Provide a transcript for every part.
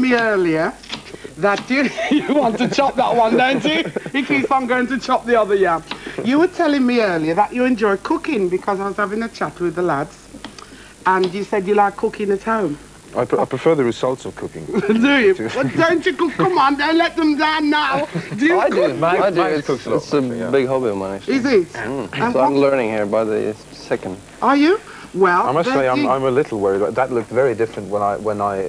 me earlier that you want to chop that one, don't you? He keeps on going to chop the other yam. You were telling me earlier that you enjoy cooking because I was having a chat with the lads and you said you like cooking at home. I prefer the results of cooking. Do you? Well, don't you cook? Come on, don't let them down now. Do you cook? I do. It's a big hobby of mine, actually. Is it? So I'm learning here by the second. Are you? Well, I must say I'm a little worried. That looked very different when I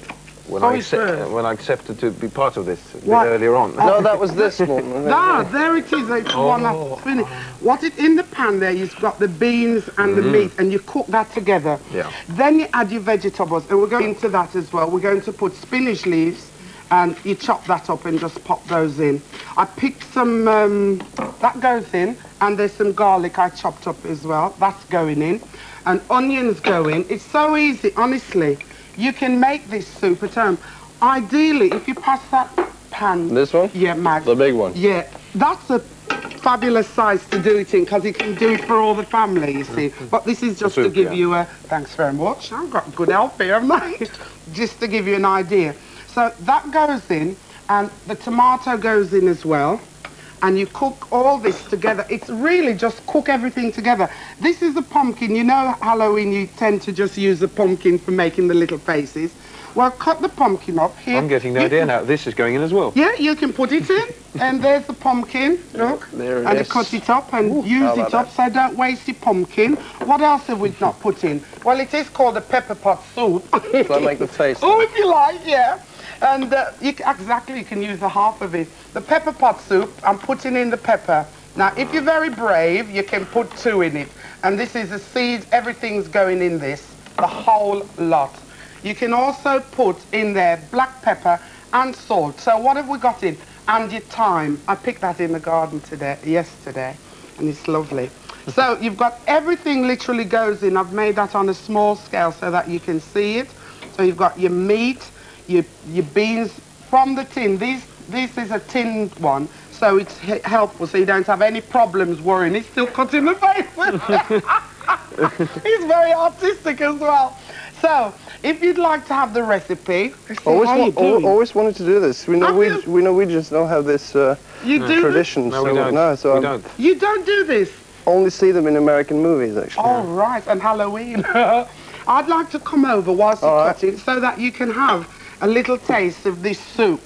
accepted to be part of this earlier on. No, that was this one. There it is. It's one that's finished. What is in the pan there, you've got the beans and the meat, and you cook that together. Yeah. Then you add your vegetables, and we're going into that as well. We're going to put spinach leaves, and you chop that up and just pop those in. I picked some, that goes in, and there's some garlic I chopped up as well. That's going in. And onions go in. It's so easy, honestly. You can make this soup at home. Ideally, if you pass that pan... This one? Yeah, Mag. The big one? Yeah, that's a fabulous size to do it in because you can do it for all the family, you see. But this is just to give you a... Thanks very much. I've got good help here, haven't I? Just to give you an idea. So that goes in, and the tomato goes in as well. And you cook all this together. It's really just cook everything together. This is a pumpkin. You know Halloween, you tend to just use the pumpkin for making the little faces. Well, cut the pumpkin up here. I'm getting the idea now. This is going in as well. Yeah, you can put it in. And there's the pumpkin. Look. There it and is. You cut it up and use it up, so don't waste your pumpkin. What else have we not put in? Well, it is called a pepper pot soup. Shall I make the taste? Oh, if you like, yeah. And you can use the half of it. The pepper pot soup, I'm putting in the pepper. Now, if you're very brave, you can put 2 in it. And this is the seeds, everything's going in this, the whole lot. You can also put in there black pepper and salt. So what have we got in? And your thyme. I picked that in the garden yesterday, and it's lovely. So you've got everything literally goes in. I've made that on a small scale so that you can see it. So you've got your meat, your beans from the tin. This is a tin one, so it's helpful so you don't have any problems worrying. He's still cutting the face. He's very artistic as well. So, if you'd like to have the recipe, always wanted to do this. We Norwegians don't have this tradition. No, we don't. We don't. You don't do this? Only see them in American movies, actually. Oh, right, and Halloween. I'd like to come over whilst you cut it so that you can have a little taste of this soup.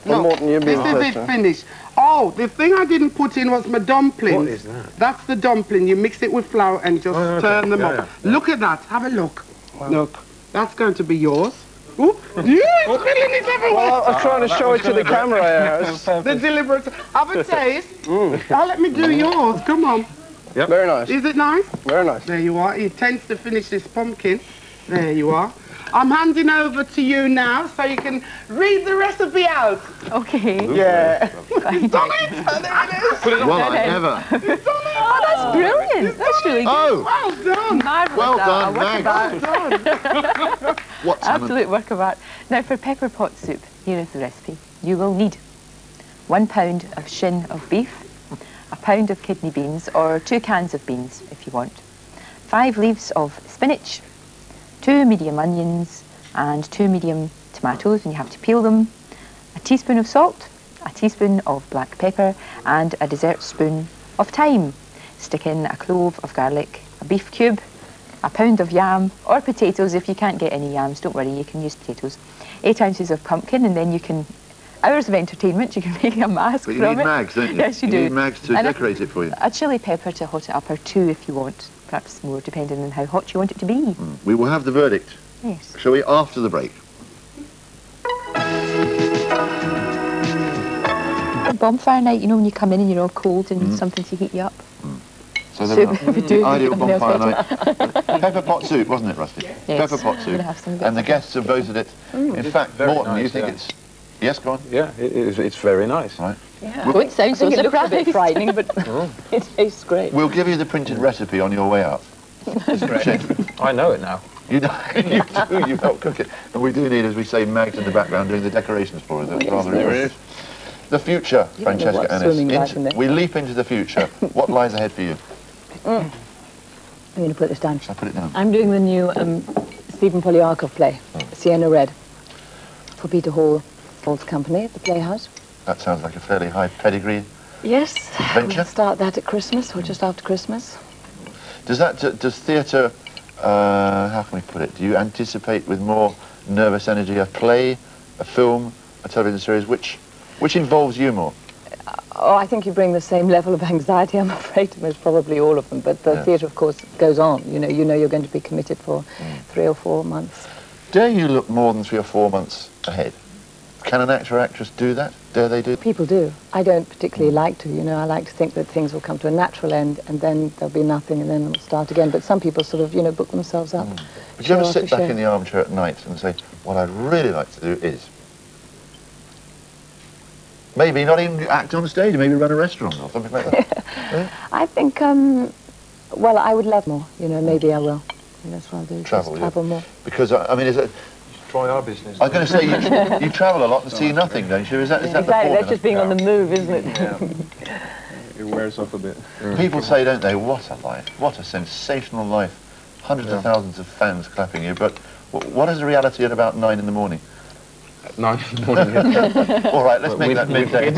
Look, Morton, this is it finished. Oh, the thing I didn't put in was my dumplings. What is that? That's the dumpling. You mix it with flour and just turn them up. Yeah. Look at that. Have a look. Wow. Look. That's going to be yours. Ooh. Yeah, it's spilling it everywhere. Well, I'm trying to show it to the camera. The deliberate. Have a taste. Now let me do yours. Come on. Yep. Very nice. Is it nice? Very nice. There you are. He tends to finish this pumpkin. There you are. I'm handing over to you now so you can read the recipe out. Okay. Yeah. He's done it. There it is. Well, I never. He's done it. Oh, that's brilliant. That's really good. Oh. Well done. Marvellous. Well done, Well done. What's Absolute work of art. Now, for pepper pot soup, here is the recipe. You will need 1 pound of shin of beef, a pound of kidney beans, or 2 cans of beans, if you want, 5 leaves of spinach, 2 medium onions, and 2 medium tomatoes, and you have to peel them, a teaspoon of salt, a teaspoon of black pepper, and a dessert spoon of thyme. Stick in a clove of garlic, a beef cube, a pound of yam, or potatoes. If you can't get any yams, don't worry, you can use potatoes. 8 ounces of pumpkin, and then you can, hours of entertainment, you can make a mask But you from need it. mags, don't you? Yes, you do. You need mags to decorate it for you. A chilli pepper to hot it up, or 2 if you want, perhaps more, depending on how hot you want it to be. We will have the verdict. Yes. Shall we, after the break? A bonfire night, you know, when you come in and you're all cold and something to heat you up. So there we do. ideal bonfire night. Pepper pot soup, wasn't it, Rusty? Yes. Pepper pot soup. And the guests have voted it. In fact, Morton, nice, you think it's... Yes, go on. Yeah, it's very nice. Right. Yeah. Don't sound so surprised. It looks a bit frightening, but it tastes great. We'll give you the printed recipe on your way out. I know it now. You know, you do, you've helped cook it. And we do need, as we say, Mags in the background doing the decorations for us. That's rather impressive. The future, Francesca Ennis. We leap into the future. What lies ahead for you? I'm going to put this down. Shall I put it down? I'm doing the new Stephen Poliakov play, Sienna Red. for Peter Hall's company at the Playhouse. That sounds like a fairly high pedigree. Yes, adventure. We'll start that at Christmas, or just after Christmas. Does theatre, how can we put it, do you anticipate with more nervous energy a play, a film, a television series, which involves you more? Oh, I think you bring the same level of anxiety, I'm afraid, to most probably all of them, but the theatre, of course, goes on. You know you're going to be committed for 3 or 4 months. Dare you look more than 3 or 4 months ahead? Can an actor or actress do that? Dare they do? People do. I don't particularly like to, you know. I like to think that things will come to a natural end and then there'll be nothing and then it'll start again. But some people sort of, you know, book themselves up. Would you ever sit back in the armchair at night and say, what I'd really like to do is... Maybe not even act on stage, maybe run a restaurant or something like that. Yeah? I think, well, I would love more, you know, maybe I will. And that's what I'll do, travel more. Because, I mean, is it... Try our business. I was going to say, you travel a lot and see nothing, don't you? Is that the point? That's just being on the move, isn't it? Yeah. It wears off a bit. People say, don't they, what a life, what a sensational life. Hundreds of thousands of fans clapping you, but what is the reality at about 9 in the morning? At 9 in the morning, yeah. All right, let's make that midday.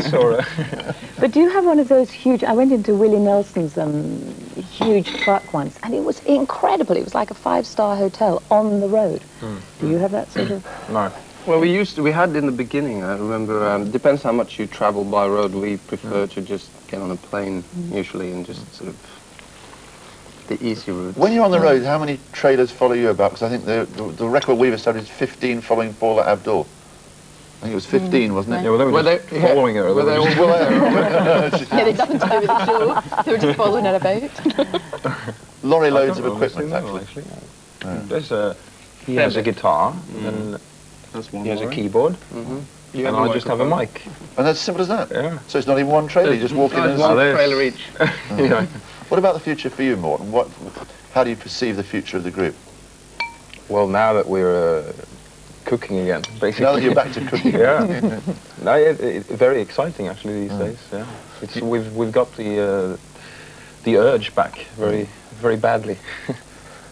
But do you have one of those huge... I went into Willie Nelson's huge truck once, and it was incredible. It was like a 5-star hotel on the road. Do you have that sort of... No. Well, we had in the beginning, I remember, depends how much you travel by road. We prefer to just get on a plane, usually, and just sort of the easy route. When you're on the road, how many trailers follow you about? Because I think the record we've established is 15 following Paula Abdul. I think it was 15, wasn't it? Yeah, well, they were just following her. Yeah, they had nothing to do with the show. They were just following her about. Lorry loads of equipment, actually. He has a guitar, and he has a keyboard, and I just have a mic. And that's simple as that? Yeah. So it's not even one trailer, you just walk in and... One trailer each. Yeah. What about the future for you, Morten? How do you perceive the future of the group? Well, now that we're... cooking again, basically. Now that you're back to cooking. Yeah. No, it's very exciting actually these days. Yeah. We've got the urge back very badly,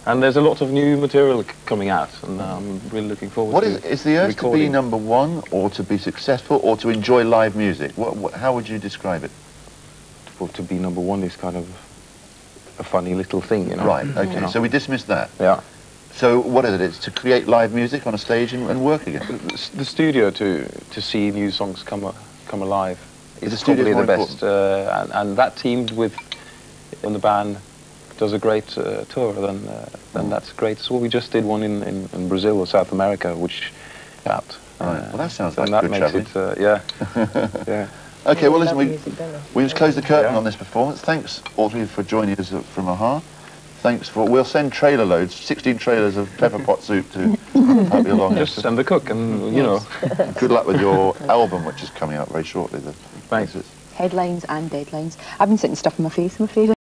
and there's a lot of new material coming out, and I'm really looking forward to is the urge recording. To be #1, or to be successful, or to enjoy live music? How would you describe it? Well, to be #1 is kind of a funny little thing, you know. Right. Okay. You know? So we dismiss that. Yeah. So what is it? It's to create live music on a stage and work again. The studio to see new songs come alive is probably the best. And that teamed with in the band does a great tour. Then that's great. So we just did one in Brazil or South America, which out. Right. Well, that sounds like and that good makes traveling. it yeah. Okay. Well, listen, we just close the curtain on this performance. Thanks all of you for joining us from AHA. Thanks for... We'll send trailer loads, 16 trailers of pepper pot soup to help you along. Just send the cook and, you know. Good luck with your album, which is coming out very shortly. Thanks. Headlines and deadlines. I've been sitting stuff in my face, I'm afraid.